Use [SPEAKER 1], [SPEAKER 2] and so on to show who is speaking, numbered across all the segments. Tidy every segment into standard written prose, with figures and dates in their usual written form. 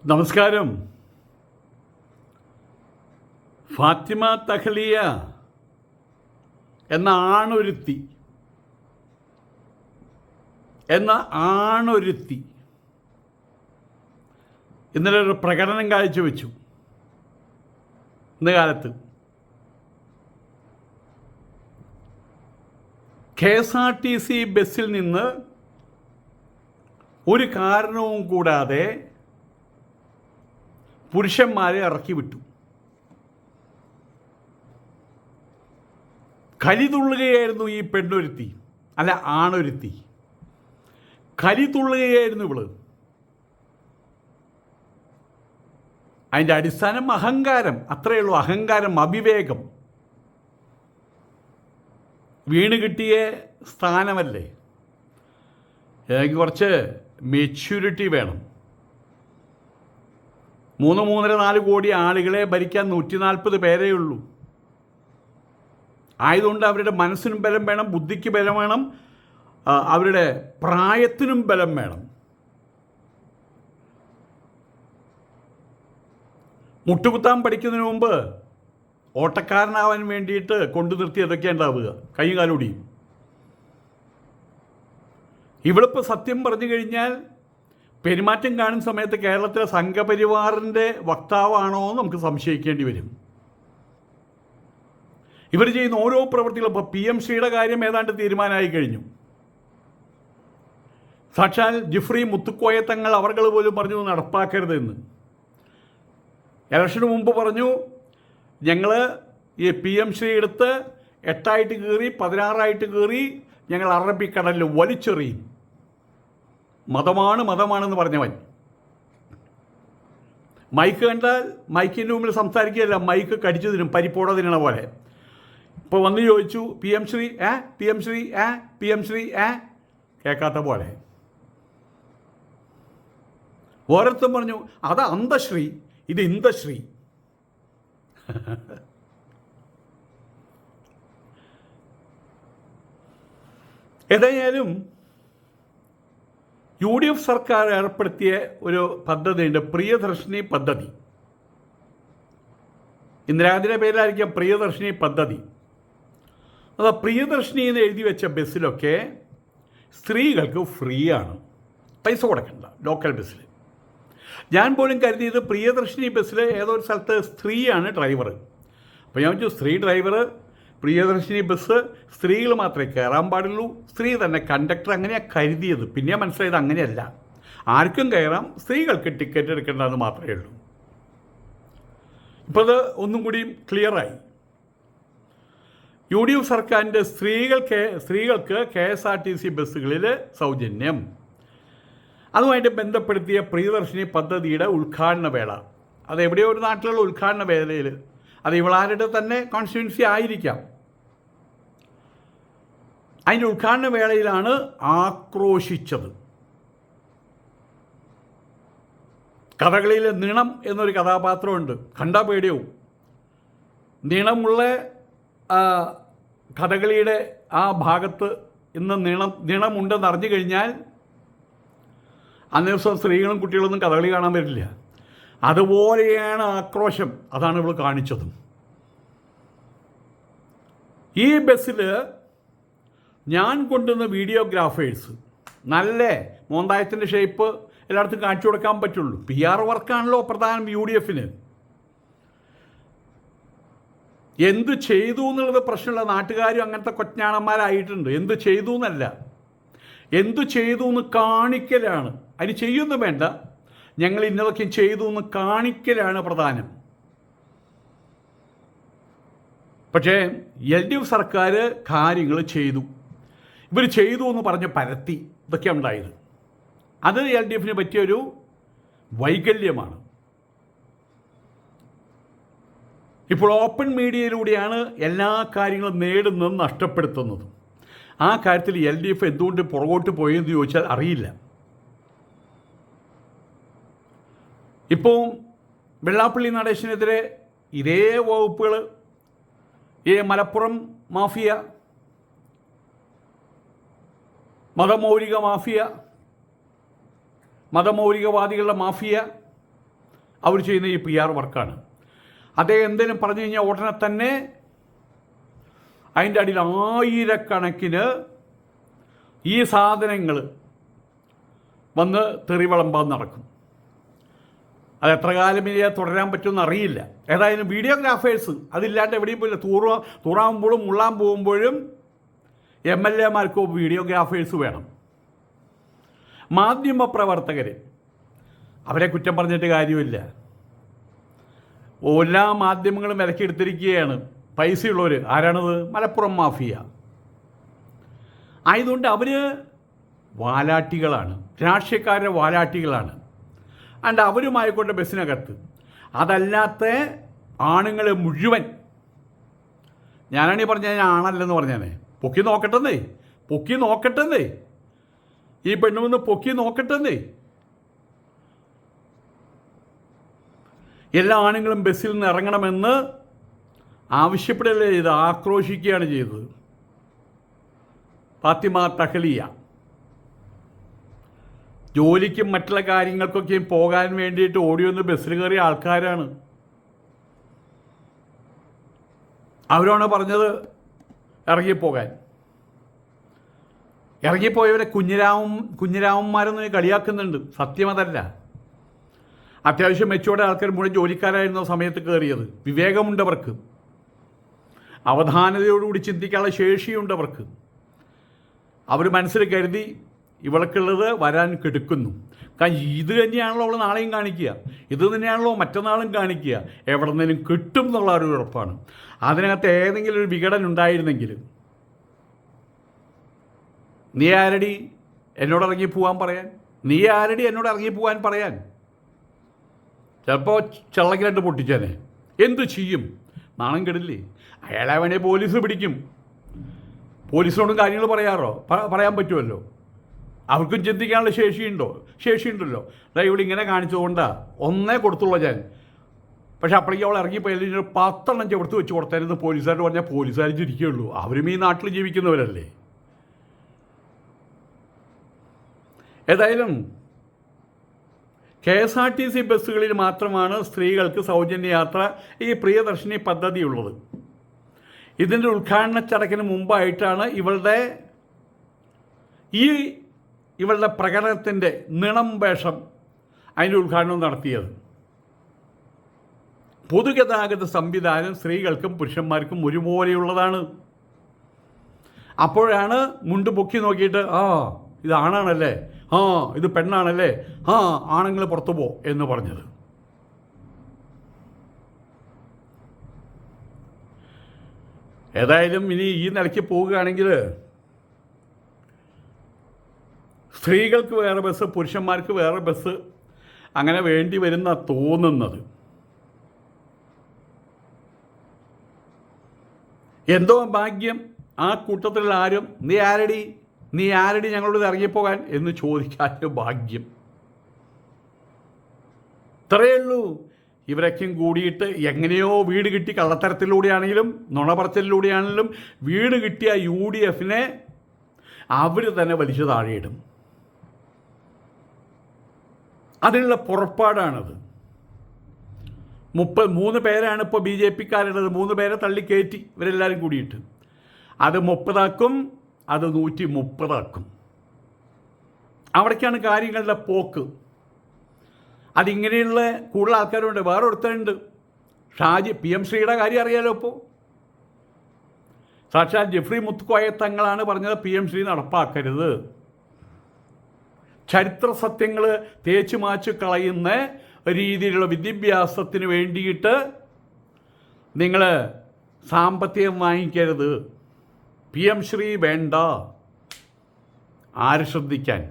[SPEAKER 1] നമസ്കാരം. ഫാത്തിമ തഹ്ലിയ എന്ന ആണൊരുത്തി ഇന്നലെ ഒരു പ്രകടനം കാഴ്ചവെച്ചു. ഇന്ന് കാലത്ത് KSRTC ബസ്സിൽ നിന്ന് ഒരു കാരണവും കൂടാതെ പുരുഷന്മാരെ ഇറക്കി വിട്ടു. കലിതുള്ളുകയായിരുന്നു ഈ പെണ്ണൊരുത്തി, അല്ല ആണൊരുത്തി. കലിതുള്ളുകയായിരുന്നു ഇവള്. അതിൻ്റെ അടിസ്ഥാനം അഹങ്കാരം, അത്രയേ ഉള്ളൂ. അഹങ്കാരം, അവിവേകം. വീണ് കിട്ടിയ സ്ഥാനമല്ലേ, എനിക്ക് കുറച്ച് മെച്യൂരിറ്റി വേണം. 3-3.5 കോടി ആളുകളെ ഭരിക്കാൻ 140 പേരേ ഉള്ളൂ. ആയതുകൊണ്ട് അവരുടെ മനസ്സിനും ബലം വേണം, ബുദ്ധിക്ക് ബലം വേണം, അവരുടെ പ്രായത്തിനും ബലം വേണം. മുട്ടുകുത്താൻ പഠിക്കുന്നതിന് മുമ്പ് ഓട്ടക്കാരനാവാൻ വേണ്ടിയിട്ട് കൊണ്ടു നിർത്തി അതൊക്കെ ഉണ്ടാവുക, കൈ കാലൊടിയും. ഇവളിപ്പോൾ സത്യം പറഞ്ഞു കഴിഞ്ഞാൽ പെരുമാറ്റം കാണുന്ന സമയത്ത് കേരളത്തിലെ സംഘപരിവാറിൻ്റെ വക്താവാണോ എന്ന് നമുക്ക് സംശയിക്കേണ്ടി വരും. ഇവർ ചെയ്യുന്ന ഓരോ പ്രവൃത്തികളും, ഇപ്പോൾ PMCയുടെ കാര്യം ഏതാണ്ട് തീരുമാനമായി കഴിഞ്ഞു. സാക്ഷാൽ ജിഫ്രി മുത്തുക്കോയ തങ്ങൾ അവർകൾ പോലും പറഞ്ഞു നടപ്പാക്കരുതെന്ന്. ഇലക്ഷന് മുമ്പ് പറഞ്ഞു, ഞങ്ങൾ ഈ PMC എടുത്ത് 8 കീറി 16 കീറി ഞങ്ങൾ അറബിക്കടലിൽ വലിച്ചെറിയും. മതമാണെന്ന് പറഞ്ഞവൻ മൈക്ക് കണ്ടാൽ മൈക്കിൻ്റെ മുമ്പിൽ സംസാരിക്കുകയല്ല, മൈക്ക് കടിച്ചു തിന്നും, പരിപ്പോട തിന്നണ പോലെ. ഇപ്പോൾ വന്ന് ചോദിച്ചു PM ശ്രീ കേൾക്കാത്ത പോലെ. ഓരോരുത്തരും പറഞ്ഞു അത് അന്തശ്രീ, ഇത് ഇന്ദശ്രീ. ഏതായാലും UDF സർക്കാർ ഏർപ്പെടുത്തിയ ഒരു പദ്ധതിയുണ്ട്, പ്രിയദർശിനി പദ്ധതി. ഇന്ദിരാഗാന്ധിയുടെ പേരിലായിരിക്കാം പ്രിയദർശിനി പദ്ധതി. അത് പ്രിയദർശിനി എന്ന് എഴുതി വെച്ച ബസ്സിലൊക്കെ സ്ത്രീകൾക്ക് ഫ്രീ ആണ്, പൈസ കൊടുക്കണ്ട. ലോക്കൽ ബസ്സിൽ ഞാൻ പോലും കരുതിയത് പ്രിയദർശിനി ബസ്സിൽ ഏതോ ഒരു സ്ഥലത്ത് സ്ത്രീയാണ് ഡ്രൈവർ. അപ്പോൾ ഞാൻ വെച്ചു, സ്ത്രീ ഡ്രൈവർ, പ്രിയദർശിനി ബസ് സ്ത്രീകൾ മാത്രമേ കയറാൻ പാടുള്ളൂ, സ്ത്രീ തന്നെ കണ്ടക്ടർ, അങ്ങനെയാണ് കരുതിയത്. പിന്നെ മനസ്സിലായത് അങ്ങനെയല്ല, ആർക്കും കയറാം, സ്ത്രീകൾക്ക് ടിക്കറ്റ് എടുക്കേണ്ടതെന്ന് മാത്രമേ ഉള്ളൂ. ഇപ്പോൾ അത് ഒന്നും കൂടി ക്ലിയറായി. UDF സർക്കാരിൻ്റെ സ്ത്രീകൾക്ക് KSRTC ബസ്സുകളിൽ സൗജന്യം. അതുമായിട്ട് ബന്ധപ്പെടുത്തിയ പ്രിയദർശിനി പദ്ധതിയുടെ ഉദ്ഘാടന വേള, അത് എവിടെയോ ഒരു നാട്ടിലുള്ള ഉദ്ഘാടന വേളയിൽ, അത് ഇവളാരുടെ തന്നെ കോൺസ്റ്റിറ്റ്യുവൻസി ആയിരിക്കാം, അതിൻ്റെ ഉദ്ഘാടന വേളയിലാണ് ആക്രോശിച്ചത്. കഥകളിയിൽ നിണം എന്നൊരു കഥാപാത്രമുണ്ട്, കണ്ടാ പേടിയാവും. നിണമുള്ള കഥകളിയുടെ ആ ഭാഗത്ത് ഇന്ന് നിണമുണ്ടെന്ന് അറിഞ്ഞു കഴിഞ്ഞാൽ അന്നേ ദിവസം സ്ത്രീകളും കുട്ടികളൊന്നും കഥകളി കാണാൻ വരില്ല. അതുപോലെയാണ് ആക്രോശം, അതാണ് ഇവൾ കാണിച്ചതും. ഈ ബസ്സിൽ ഞാൻ കൊണ്ടുവന്ന വീഡിയോഗ്രാഫേഴ്സ് നല്ല മോന്തായത്തിൻ്റെ ഷേപ്പ് എല്ലായിടത്തും കാണിച്ചു കൊടുക്കാൻ പറ്റുള്ളൂ. PR വർക്കാണല്ലോ പ്രധാനം UDFന്. എന്ത് ചെയ്തു എന്നുള്ളത് പ്രശ്നമുള്ള നാട്ടുകാരും അങ്ങനത്തെ കൊച്ചാണന്മാരായിട്ടുണ്ട്. എന്ത് ചെയ്തു എന്നല്ല, എന്തു ചെയ്തു എന്ന് കാണിക്കലാണ്. അതിന് ചെയ്യൊന്നും വേണ്ട, ഞങ്ങൾ ഇന്നതൊക്കെ ചെയ്തു എന്ന് കാണിക്കലാണ് പ്രധാനം. പക്ഷേ LDF സർക്കാർ കാര്യങ്ങൾ ചെയ്തു, ഇവർ ചെയ്തു എന്ന് പറഞ്ഞ് പരത്തി, ഇതൊക്കെ ഉണ്ടായത്. അത് LDFന് പറ്റിയൊരു വൈകല്യമാണ്. ഇപ്പോൾ ഓപ്പൺ മീഡിയയിലൂടെയാണ് എല്ലാ കാര്യങ്ങളും നേടുന്നതും നഷ്ടപ്പെടുത്തുന്നതും. ആ കാര്യത്തിൽ LDF എന്തുകൊണ്ട് പുറകോട്ട് പോയെന്ന് ചോദിച്ചാൽ അറിയില്ല. ഇപ്പോൾ വെള്ളാപ്പള്ളി നടേശനെതിരെ ഇതേ വകുപ്പുകൾ, ഈ മലപ്പുറം മാഫിയ, മതമൗലികവാദികളുടെ മാഫിയ, അവർ ചെയ്യുന്ന ഈ PR വർക്കാണ്. അദ്ദേഹം എന്തെങ്കിലും പറഞ്ഞു കഴിഞ്ഞാൽ ഉടനെ തന്നെ അതിൻ്റെ അടിയിൽ ആയിരക്കണക്കിന് ഈ സാധനങ്ങൾ വന്ന് തെറി വിളമ്പാൻ നടക്കും. അത് എത്ര കാലം ഇനി തുടരാൻ പറ്റുമെന്ന് അറിയില്ല. ഏതായാലും വീഡിയോഗ്രാഫേഴ്സ് അതില്ലാണ്ട് എവിടെയും പോയില്ല. തൂറാകുമ്പോഴും മുള്ളാൻ പോകുമ്പോഴും MLA-മാർക്കോ വീഡിയോഗ്രാഫേഴ്സ് വേണം. മാധ്യമപ്രവർത്തകർ അവരെ കുറ്റം പറഞ്ഞിട്ട് കാര്യമില്ല. എല്ലാ മാധ്യമങ്ങളും വിലക്കെടുത്തിരിക്കുകയാണ്. പൈസയുള്ളവർ ആരാണത്? മലപ്പുറം മാഫിയ. ആയതുകൊണ്ട് അവർ വാലാട്ടികളാണ്, രാഷ്ട്രീയക്കാരുടെ വാലാട്ടികളാണ്. അണ്ട് അവരുമായിക്കൊണ്ട് ബസ്സിനകത്ത് അതല്ലാത്ത ആണുങ്ങൾ മുഴുവൻ, ഞാനാണീ പറഞ്ഞ ആണല്ലെന്ന് പറഞ്ഞാനേ, പൊക്കി നോക്കട്ടെന്നേ ഈ പെണ്ണുമെന്ന് പൊക്കി നോക്കട്ടെന്നേ. എല്ലാ ആണുങ്ങളും ബസ്സിൽ നിന്ന് ഇറങ്ങണമെന്ന് ആവശ്യപ്പെടലേ ചെയ്ത് ആക്രോശിക്കുകയാണ് ചെയ്തത് ഫാത്തിമ തഹ്ലിയ. ജോലിക്കും മറ്റുള്ള കാര്യങ്ങൾക്കൊക്കെയും പോകാൻ വേണ്ടിയിട്ട് ഓടിയൊന്ന് ബസ്സിൽ കയറിയ ആൾക്കാരാണ്. അവരാണ് പറഞ്ഞത് ഇറങ്ങിപ്പോകാൻ. ഇറങ്ങിപ്പോയവരെ കുഞ്ഞിരാമന്മാരെന്ന് കളിയാക്കുന്നുണ്ട്. സത്യം അതല്ല. അത്യാവശ്യം മെച്ചോടെ ആൾക്കാർ മുഴുവൻ ജോലിക്കാരായിരുന്ന സമയത്ത് കയറിയത്. വിവേകമുണ്ടവർക്ക്, അവധാനതയോടുകൂടി ചിന്തിക്കാനുള്ള ശേഷിയുണ്ടവർക്ക്. അവർ മനസ്സിൽ കരുതി ഇവൾക്കുള്ളത് വരാൻ കെടുക്കുന്നു. കാരണം ഇത് തന്നെയാണല്ലോ അവൾ നാളെയും കാണിക്കുക, ഇത് തന്നെയാണല്ലോ മറ്റന്നാളും കാണിക്കുക. എവിടെ നിന്നും കിട്ടും എന്നുള്ള ഒരു ഉറപ്പാണ്. അതിനകത്ത് ഏതെങ്കിലും ഒരു വിഘടനം ഉണ്ടായിരുന്നെങ്കിൽ, നീ ആരടി എന്നോട് ഇറങ്ങിപ്പോവാൻ പറയാൻ? ചിലപ്പോൾ ചെള്ളക്ക് രണ്ട് പൊട്ടിച്ചേനെ. എന്തു ചെയ്യും? നാണം കെടില്ലേ? അയാളെ വേണേൽ പോലീസ് പിടിക്കും. പോലീസിനോടും കാര്യങ്ങൾ പറയാൻ പറ്റുമല്ലോ. അവർക്കും ചിന്തിക്കാനുള്ള ശേഷിയുണ്ടല്ലോ. ഇവിടെ ഇങ്ങനെ കാണിച്ചതുകൊണ്ടാണ് ഒന്നേ കൊടുത്തുള്ളൂ ഞാൻ. പക്ഷെ അപ്പോഴേക്കും അവൾ ഇറങ്ങിപ്പോയാലും 10 എണ്ണം ചെറുത്ത് വെച്ച് കൊടുത്തായിരുന്നു പോലീസുകാർ പറഞ്ഞാൽ പോലീസുകാർ ചിരിക്കുകയുള്ളൂ. അവരും ഈ നാട്ടിൽ ജീവിക്കുന്നവരല്ലേ. ഏതായാലും KSRTC ബസ്സുകളിൽ മാത്രമാണ് സ്ത്രീകൾക്ക് സൗജന്യ യാത്ര, ഈ പ്രിയദർശിനി പദ്ധതി ഉള്ളത്. ഇതിൻ്റെ ഉദ്ഘാടന ചടങ്ങിന് മുമ്പായിട്ടാണ് ഇവളുടെ പ്രകടനത്തിൻ്റെ നിണം വേഷം അതിൻ്റെ ഉദ്ഘാടനം നടത്തിയത്. പൊതുഗതാഗത സംവിധാനം സ്ത്രീകൾക്കും പുരുഷന്മാർക്കും ഒരുപോലെയുള്ളതാണ്. അപ്പോഴാണ് മുണ്ട് പൊക്കി നോക്കിയിട്ട് ഇത് ആണാണല്ലേ, ഇത് പെണ്ണാണല്ലേ, ആണുങ്ങൾ പുറത്തു പോ എന്ന് പറഞ്ഞത്. ഏതായാലും ഇനി ഈ നിലയ്ക്ക് പോവുകയാണെങ്കിൽ സ്ത്രീകൾക്ക് വേറെ ബസ്, പുരുഷന്മാർക്ക് വേറെ ബസ് അങ്ങനെ വേണ്ടി വരുന്ന തോന്നുന്നത്. എന്തോ ഭാഗ്യം ആ കൂട്ടത്തിലുള്ള ആരും നീ ആരടി ഞങ്ങളോട് ഇറങ്ങിപ്പോകാൻ എന്ന് ചോദിക്കാൻ ഭാഗ്യം. ഇത്രയേ ഉള്ളൂ. ഇവരൊക്കെയും കൂടിയിട്ട് എങ്ങനെയോ വീട് കിട്ടി, കള്ളത്തരത്തിലൂടെയാണെങ്കിലും നുണപറച്ചിലൂടെയാണെങ്കിലും വീട് കിട്ടിയ UDF-നെ അവർ തന്നെ വലിച്ചു താഴെയിടും. അതിനുള്ള പുറപ്പാടാണത്. 3 പേരാണ് ഇപ്പോൾ BJP-ക്കാരുള്ളത്. 3 പേരെ തള്ളിക്കയറ്റി ഇവരെല്ലാവരും കൂടിയിട്ട്. അത് 30 ആക്കും, അത് 130 ആക്കും. അവിടേക്കാണ് കാര്യങ്ങളുടെ പോക്ക്. അതിങ്ങനെയുള്ള കൂടുതൽ ആൾക്കാരുണ്ട്. വേറെ ഒരുത്തരുണ്ട്, ഷാജി, PM ശ്രീയുടെ കാര്യം അറിയാലോ. ഇപ്പോൾ സാക്ഷാൽ ജെഫ്രി മുത്തുക്കോയ തങ്ങളാണ് പറഞ്ഞത് PM ശ്രീ നടപ്പാക്കരുത്. ചരിത്ര സത്യങ്ങൾ തേച്ചു മാച്ചു കളയുന്ന രീതിയിലുള്ള വിദ്യാഭ്യാസത്തിന് വേണ്ടിയിട്ട് നിങ്ങൾ സാമ്പത്തികം വാങ്ങിക്കരുത്. PM ശ്രീ വേണ്ട. ആര് ശ്രദ്ധിക്കാൻ?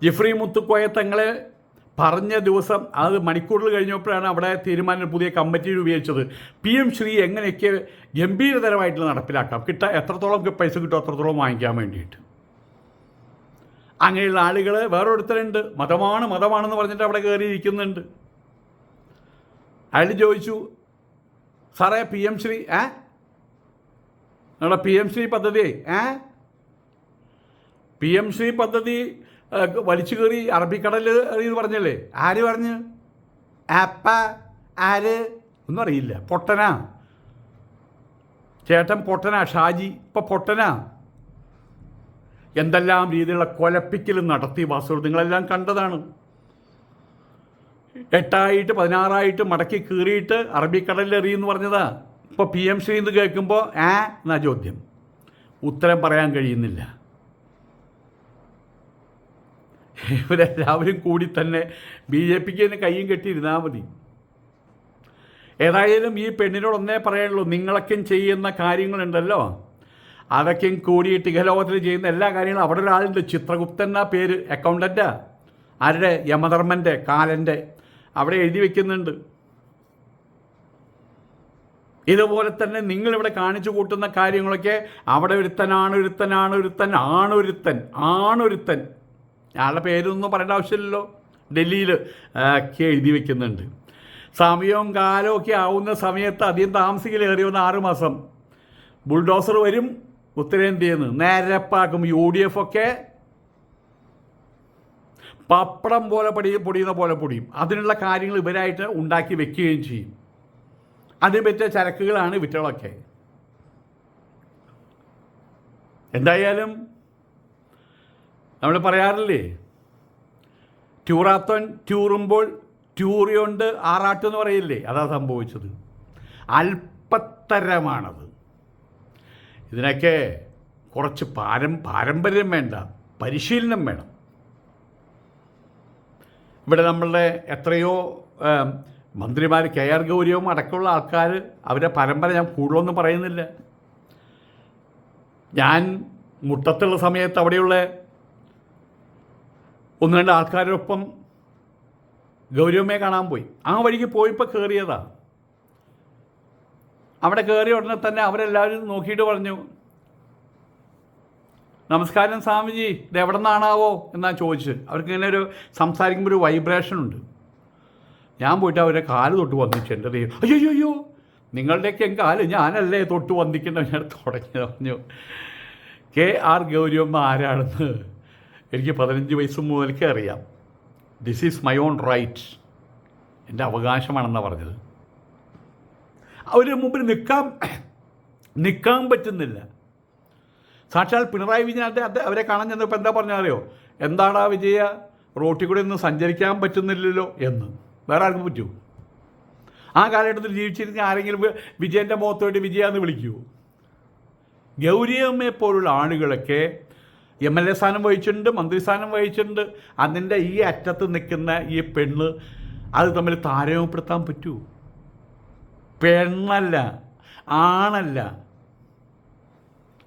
[SPEAKER 1] ജെഫ്രി മുത്തുക്കോയ തങ്ങളെ പറഞ്ഞ ദിവസം അത് മണിക്കൂറിൽ കഴിഞ്ഞപ്പോഴാണ് അവിടെ തീരുമാനം പുതിയ കമ്മിറ്റി രൂപീകരിച്ചത്. PM ശ്രീ എങ്ങനെയൊക്കെ ഗംഭീരതരമായിട്ട് നടപ്പിലാക്കാം, എത്രത്തോളം പൈസ കിട്ടും അത്രത്തോളം വാങ്ങിക്കാൻ വേണ്ടിയിട്ട്. അങ്ങനെയുള്ള ആളുകൾ വേറൊരുത്തരുണ്ട്, മതമാണെന്ന് പറഞ്ഞിട്ട് അവിടെ കയറിയിരിക്കുന്നുണ്ട്. അയാൾ ചോദിച്ചു, സാറേ PM ശ്രീ നമ്മുടെ PM ശ്രീ പദ്ധതി PM ശ്രീ പദ്ധതി വലിച്ചു കയറി അറബിക്കടലിൽ എറിയെന്ന് പറഞ്ഞല്ലേ? ആര് പറഞ്ഞു? ആപ്പ ആര് ഒന്നും അറിയില്ല. പൊട്ടനാ ചേട്ടൻ, പൊട്ടനാ ഷാജി, ഇപ്പം പൊട്ടനാ. എന്തെല്ലാം രീതിയിലുള്ള കൊലപ്പിക്കലും നടത്തി വാസുദേവൻ നിങ്ങളെല്ലാം കണ്ടതാണ്. 8 16 മടക്കി കീറിയിട്ട് അറബിക്കടലിൽ എറിയെന്ന് പറഞ്ഞതാ. ഇപ്പോൾ PM ശ്രീ എന്ന് കേൾക്കുമ്പോൾ എന്നാ ചോദ്യം, ഉത്തരം പറയാൻ കഴിയുന്നില്ല. ഇവരെല്ലാവരും കൂടി തന്നെ BJPക്ക് തന്നെ കയ്യും കെട്ടിയിരുന്നാൽ മതി. ഏതായാലും ഈ പെണ്ണിനോടൊന്നേ പറയാനുള്ളൂ, നിങ്ങളൊക്കെ ചെയ്യുന്ന കാര്യങ്ങളുണ്ടല്ലോ, അതൊക്കെയും കൂടിയിട്ട് ഇഹലോകത്തിൽ ചെയ്യുന്ന എല്ലാ കാര്യങ്ങളും അവിടെ ഒരാളുണ്ട്, ചിത്രഗുപ്തൻ എന്നാ പേര്, അക്കൗണ്ടൻ്റാ. ആരുടെ? യമധർമ്മൻ്റെ, കാലൻ്റെ. അവിടെ എഴുതി വയ്ക്കുന്നുണ്ട്. ഇതുപോലെ തന്നെ നിങ്ങളിവിടെ കാണിച്ചു കൂട്ടുന്ന കാര്യങ്ങളൊക്കെ അവിടെ ആണൊരുത്തൻ അയാളുടെ പേരൊന്നും പറയേണ്ട ആവശ്യമില്ലല്ലോ, ഡൽഹിയിൽ ഒക്കെ എഴുതി വയ്ക്കുന്നുണ്ട്. സമയവും കാലവും ഒക്കെ ആവുന്ന സമയത്ത് അധികം താമസിക്കലേറി വന്ന 6 മാസം ബുൾഡോസർ വരും ഉത്തരേന്ത്യയിൽ നിന്ന്, നേരപ്പാക്കും. UDF ഒക്കെ പപ്പടം പോലെ പൊടിയുന്ന പോലെ പൊടിയും. അതിനുള്ള കാര്യങ്ങൾ ഇവരായിട്ട് ഉണ്ടാക്കി വെക്കുകയും ചെയ്യും. അതിന് പറ്റിയ ചരക്കുകളാണ് വിറ്റകളൊക്കെ. എന്തായാലും നമ്മൾ പറയാറില്ലേ, ട്യൂറാത്തോൻ ട്യൂറുമ്പോൾ ട്യൂറിയുണ്ട് ആറാട്ടെന്ന് പറയില്ലേ, അതാ സംഭവിച്ചത്. അല്പത്തരമാണത്. ഇതിനൊക്കെ കുറച്ച് പാരമ്പര്യം വേണ്ട, പരിശീലനം വേണം. ഇവിടെ നമ്മളുടെ എത്രയോ മന്ത്രിമാർ, KR ഗൗരിയും അടക്കമുള്ള ആൾക്കാർ, അവരുടെ പരമ്പര ഞാൻ കൂടുതലൊന്നും പറയുന്നില്ല. ഞാൻ മുട്ടത്തുള്ള സമയത്ത് അവിടെയുള്ള 1-2 ആൾക്കാരോടൊപ്പം ഗൗരിയമ്മയെ കാണാൻ പോയി. ആ വഴിക്ക് പോയപ്പോൾ കയറിയതാ. അവിടെ കയറിയ ഉടനെ തന്നെ അവരെല്ലാവരും നോക്കിയിട്ട് പറഞ്ഞു, നമസ്കാരം സ്വാമിജി, ഇത് എവിടെ നിന്നാണാവോ എന്നാ ചോദിച്ച്. അവർക്ക് ഇങ്ങനെ ഒരു സംസാരിക്കുമ്പോൾ ഒരു വൈബ്രേഷനുണ്ട്. ഞാൻ പോയിട്ട് അവരെ കാല് തൊട്ട് വന്നിച്ചു. എൻ്റെ ദൈവം, അയ്യോ നിങ്ങളുടെയൊക്കെ കാല് ഞാനല്ലേ തൊട്ട് വന്നിക്കേണ്ട. ഞാൻ പറഞ്ഞു KR ഗൗരിയമ്മ ആരാണെന്ന് എനിക്ക് 15 വയസ്സ് മുതൽക്കേ അറിയാം. This is my own right, എൻ്റെ അവകാശമാണെന്നാണ് പറഞ്ഞത്. അവരുടെ മുമ്പിൽ നിൽക്കാൻ പറ്റുന്നില്ല. സാക്ഷാൽ പിണറായി വിജയൻ അവരെ കാണാൻ ചെന്നപ്പോൾ എന്താ പറഞ്ഞാറിയോ? എന്താടാ വിജയ, റോട്ടിൽ കൂടെ ഒന്നും സഞ്ചരിക്കാൻ പറ്റുന്നില്ലല്ലോ എന്ന്. വേറെ ആർക്കും പറ്റുമോ? ആ കാലഘട്ടത്തിൽ ജീവിച്ചിരുന്ന ആരെങ്കിലും വിജയൻ്റെ മുഖത്തോട്ട് വിജയാന്ന് വിളിക്കുമോ? ഗൗരിയമ്മയെ പോലുള്ള ആളുകളൊക്കെ MLA സ്ഥാനം വഹിച്ചിട്ടുണ്ട്, മന്ത്രിസ്ഥാനം വഹിച്ചിട്ടുണ്ട്. അതിൻ്റെ ഈ അറ്റത്ത് നിൽക്കുന്ന ഈ പെണ്ണ്, അത് തമ്മിൽ താരതമ്യപ്പെടുത്താൻ പറ്റുമോ? പെണ്ണല്ല, ആണല്ല,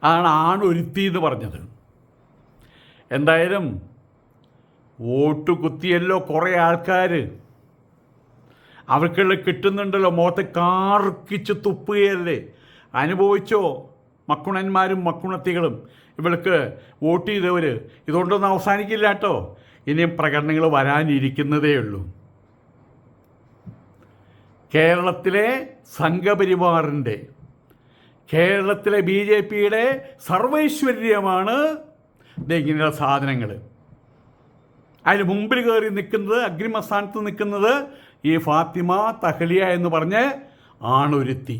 [SPEAKER 1] ആണൊരുത്തി എന്ന് പറഞ്ഞത്. എന്തായാലും വോട്ട് കുത്തിയല്ലോ കുറേ ആൾക്കാർ, അവർക്കുള്ള കിട്ടുന്നുണ്ടല്ലോ, മുഖത്ത് കാർക്കിച്ച് തുപ്പുകയല്ലേ. അനുഭവിച്ചോ മക്കുണന്മാരും മക്കുണത്തികളും, ഇവൾക്ക് വോട്ട് ചെയ്തവർ. ഇതുകൊണ്ടൊന്നും അവസാനിക്കില്ല കേട്ടോ, ഇനിയും പ്രകടനങ്ങൾ വരാനിരിക്കുന്നതേ ഉള്ളൂ. കേരളത്തിലെ സംഘപരിവാറിൻ്റെ, കേരളത്തിലെ BJPയുടെ സർവൈശ്വര്യമാണ് ഇങ്ങനെയുള്ള സാധനങ്ങൾ. അതിന് മുമ്പിൽ കയറി നിൽക്കുന്നത്, അഗ്രിമസ്ഥാനത്ത് നിൽക്കുന്നത് ഈ ഫാത്തിമ തഹ്ലിയ എന്ന് പറഞ്ഞ് ആണൊരുത്തി.